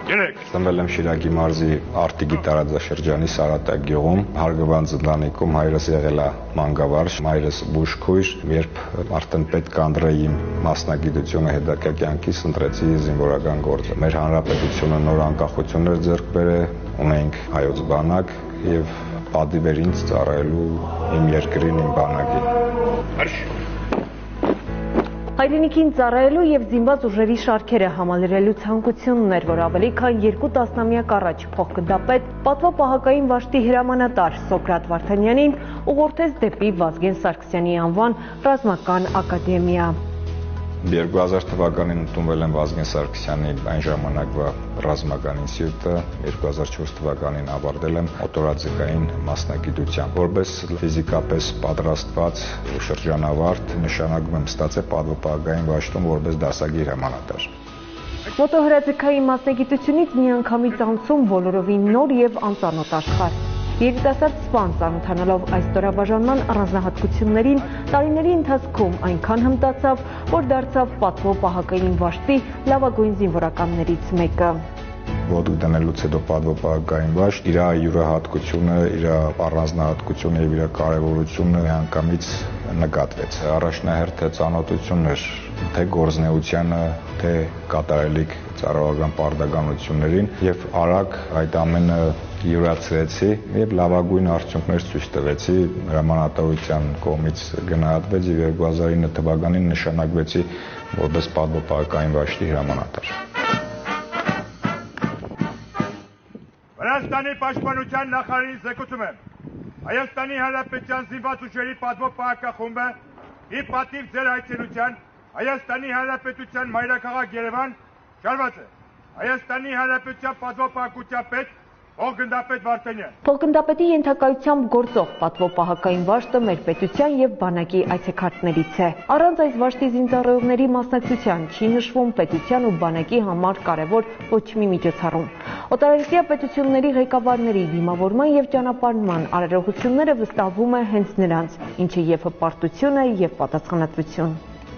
Ծնվել եմ Շիրակի մարզի Արտիգի տարածաշրջանի Սարատակ գյուղում, հարգված ընտանիքում, հայրս եղել է մանկավարժ, մայրս բուժքույր, երբ արդեն պետք անդրեի իմ մասնագիտությունը հետագա կյանքիս, ընտրեցի զինվորական գործը։ Մեր հանրապետությունը նոր անկախություն էր ձեռք բերել, ունեինք հայոց բանակ եւ պատիվ էր ինձ ծառայելու իմ երկրին, իմ բանակին։ Հայրենիքին ծառայելու և զինված ուժերի շարքերը համալրելու ցանկությունն էր, որ ավելի քան 2 տասնամյակ առաջ փոխգնդապետ, պատվո պահակային վաշտի հրամանատար Սոկրատ Վարդանյանին ուղղորդեց դեպի Վազգեն Սարգսյանի անվան ռազմական ակադեմիա։ 2000 թվականին ընդունվել եմ Վազգեն Սարգսյանի այն ժամանակվա ռազմական ինստիտուտը, 2004 թվականին ավարտել եմ օտարաձգային մասնագիտությամբ։ Որպես ֆիզիկապես պատրաստված շրջանավարտ նշանակում եմ ստացել պատվո-պահակային վաշտում որպես դասագիր հրամանատար։ Մոտոհրաձգային մասնագիտությունից միանգամից անցում բոլորովին նոր և անծանոթ աշխարհ։ Երիտասարդ սպան ծանոթանալով այս ստորաբաժանման առանձնահատկություններին, տարիների ընթացքում այնքան հմտացավ, որ դարձավ պատվո պահակային վաշտի լավագույն զինվորականներից մեկը։ Ոտք դնելուց հետո պատվո պահակային վաշտ իր յուրահատկությունը, իր առանձնահատկությունը եւ իր կարեւորությունը միանգամից նկատվեց։ Առաջնահերթը ծանոթությունն էր թե գործնեությանը, թե կատարելիք ծառայական պարտականություններին եւ արագ այդ ամենը յուրացրեցի եւ լավագույն արդյունքներ ցույց տվեցի, հրամանատարության կողմից գնահատվեց եւ 2009 թվականին նշանակվեցի որպես պատվո պահակային վաշտի հրամանատար։ Վրաստանի պաշտպանության նախարարին զեկուցում եմ, Հայաստանի Հանրապետության զինված ուժերի պատվո պահակախումբը ի պատիվ ձեր այցելության Հայաստանի Հանրապետության մայրաքաղաք Երևան շարված է Հայաստանի Հանրապետության պատվո պահակության պետ Փոխգնդապետ Վարդանյան։ Փոխգնդապետի ենթակայությամբ գործող պատվո պահակային վաշտը մեր պետության եւ բանակի այցեքարտներից է։ Առանց այս վաշտի զինծառայողների մասնակցության չի նշվում պետության ու բանակի համար կարևոր ոչ մի միջոցառում։ Օտարերկրյա պետությունների ղեկավարների դիմավորման եւ ճանապարհման արարողությունները վստահվում է հենց նրանց, ինչը եւ հպարտություն է եւ պատասխանատվություն։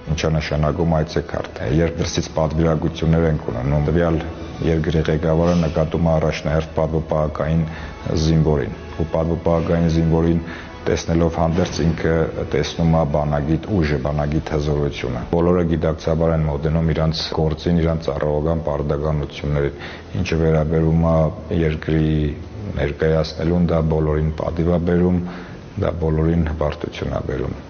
Ինչա նշանակում այցեքարտ է, երբ դրսից պատվիրակություններ ենք ունենում, տվյալ երկրի ղեկավարը նկատում է առաջնահերթ պատվո պահակային զինվորին, ու պատվո պահակային զինվորին տեսնելով հանդերձ ինքը տեսնում է բանագիտ ուժը, բանագիտ հզորությունը։ Բոլորը գիտակցաբար են մոտենում իրանց գործին, իրանց ծառայական պարտականություններին, ինչը վերաբերում է երկրի ներկայացնելուն, դա բոլորին պատիվ է բերում, դա բոլորին հպարտություն է բերում։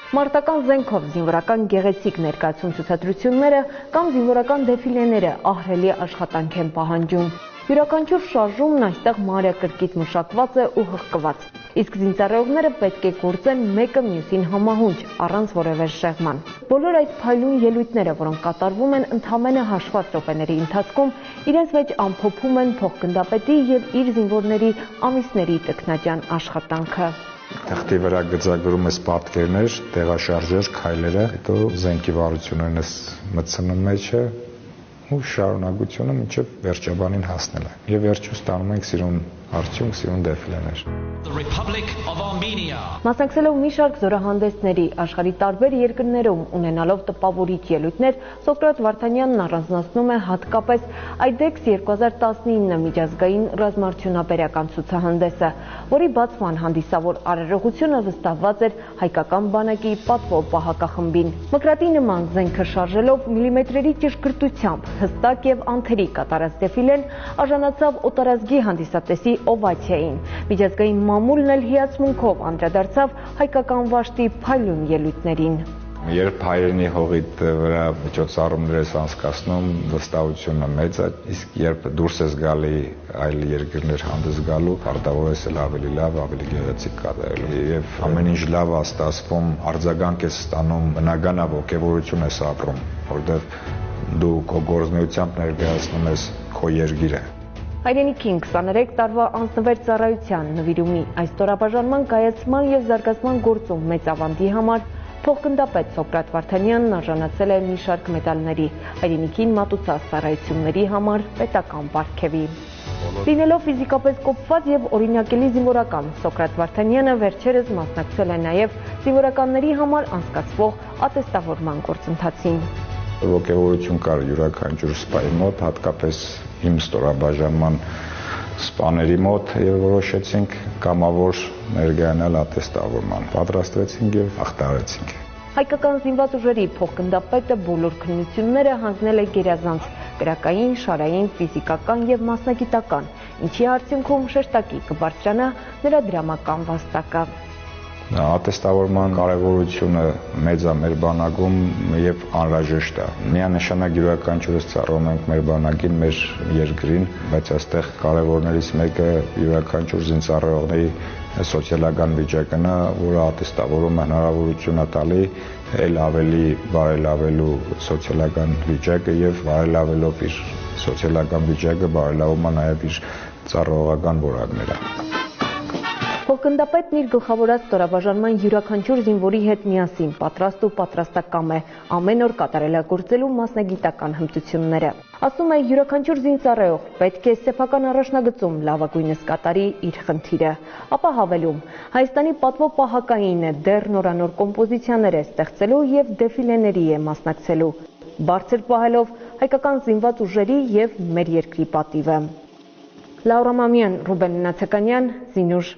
Մարտական զենքով զինվորական գեղեցիկ ներկայացում ցուցադրությունները կամ զինվորական դեֆիլեները ահռելի աշխատանք են պահանջում։ Յուրաքանչյուր շարժումն այստեղ մանրակրկիտ մշակված է ու հղկված, իսկ զինծառայողները պետք է գործեն մեկը մյուսին համահունչ, առանց որևէ շեղման։ Բոլոր այս փայլուն ելույթները, որոնք կատարվում են ընդամենը հաշված րոպեների ընթացքում, իրենց մեջ ամփոփում են փոխգնդապետի եւ իր զինվորների ամիսների տքնաջան աշխատանքը։ Թղթի վրա գծագրում ես պատկերներ, տեղաշարժեր, քայլերը, հետո զենքի վարությունն ես մտցնում մեջը ու շարունակությունը մինչև վերջաբանին հասնել է։ Եվ վերջում ստանում ենք սիրուն արդյունք, սիրուն դեֆիլեներ։ Մասնակցելով մի շարք զորահանդեսների, աշխարհի տարբեր երկրներում ունենալով տպավորիչ ելույթներ, Սոկրատ Վարդանյանն առանձնացնում է հատկապես IDEX 2019 միջազգային ռազմաարդյունաբերական ցուցահանդեսը, որի բացման հանդիսավոր արարողությունը վստահված էր հայկական բանակի պատվո պահակախմբին։ Մկրատի նման զենքը շարժելով միլիմետրերի ճշգրտությամբ հստակ եւ անթերի կատարած դեֆիլեն արժանացավ օտարազգի հանդիսատեսի օվացիային։ Միջազգային մամուլն էլ հիացմունքով անդրադարձավ հայկական վաշտի փայլուն ելույթներին։ Երբ հայերենի հողի վրա միջոցառումներ ես անցկացնում, վստահությունը մեծ է, իսկ երբ դուրս ես գալի այլ երկրներ հանդես գալու, պարտավոր ես ավելի լավ, ավելի գեղեցիկ կատարելու։ Եվ ամեն ինչ լավ է ստացվում, արձագանք ես ստանում, բնական ոգևորություն ես ապրում, որտեղ դու քո գործունեությամբ ներկայացնում ես քո երկիրը։ Հայրենիքին 23 տարվա անձնվեր ծառայության նվիրումի այս ստորաբաժանման կայացման եւ զարգացման գործում մեծ ավանդի համար փոխգնդապետ Սոկրատ Վարդանյանն արժանացել է մի շարք մեդալների, հայրենիքին մատուցած ծառայությունների համար պետական պարգևի։ Լինելով ֆիզիկապես կոփված եւ օրինակելի զինվորական, Սոկրատ Վարդանյանը վերջերս մասնակցել է նաեւ զինվորականների համար անցկացվող ատեստավորման գործընթացին։ Ոգևորություն կար յուրաքանչյուր սպայի մոտ, հատկապես իմ ստորաբաժանման սպաների մոտ, եւ որոշեցինք կամավոր ներկայանալ ատեստավորման։ Պատրաստվեցինք եւ հաղթարեցինք։ Հայկական զինված ուժերի փոխգնդապետը բոլոր քննությունները հանձնել է գերազանց կրակային, շարային, ֆիզիկական եւ մասնագիտական, ինչի արդյունքում շեշտակի կբարձրանա նրա դրամական վաստակը։ Ատեստավորման կարևորությունը մեծ է մեր բանակում եւ անհրաժեշտ է։ Միանշանակ յուրաքանչյուրս ծառայում ենք մեր բանակին, մեր երկրին, բայց այստեղ կարևորներից մեկը յուրաքանչյուր զինծառայողների սոցիալական վիճակն է, որը ատեստավորումը հնարավորություն է տալի ել ավելի բարելավելու սոցիալական վիճակը եւ բարելավելով իր սոցիալական վիճակը բարելավում է նաեւ իր ծառայողական որակները։ Փոխգնդապետն իր գլխավորած ստորաբաժանման յուրաքանչյուր զինվորի հետ միասին պատրաստ ու պատրաստակամ է ամեն օր կատարելագործելու մասնագիտական հմտությունները։ Ասում է, յուրաքանչյուր զինծառայող պետք է սեփական առաջնագծում լավագույնս կատարի իր խնդիրը։ Ապա հավելում, Հայաստանի պատվո պահակային է դեռ նորանոր կոմպոզիցիաներ է ստեղծելու եւ դեֆիլեների է մասնակցելու, բարձր պահելով հայկական զինված ուժերի եւ մեր երկրի պատիվը։ Լաուրա Մամյան, Ռուբեն Նացականյան, Զինուժ։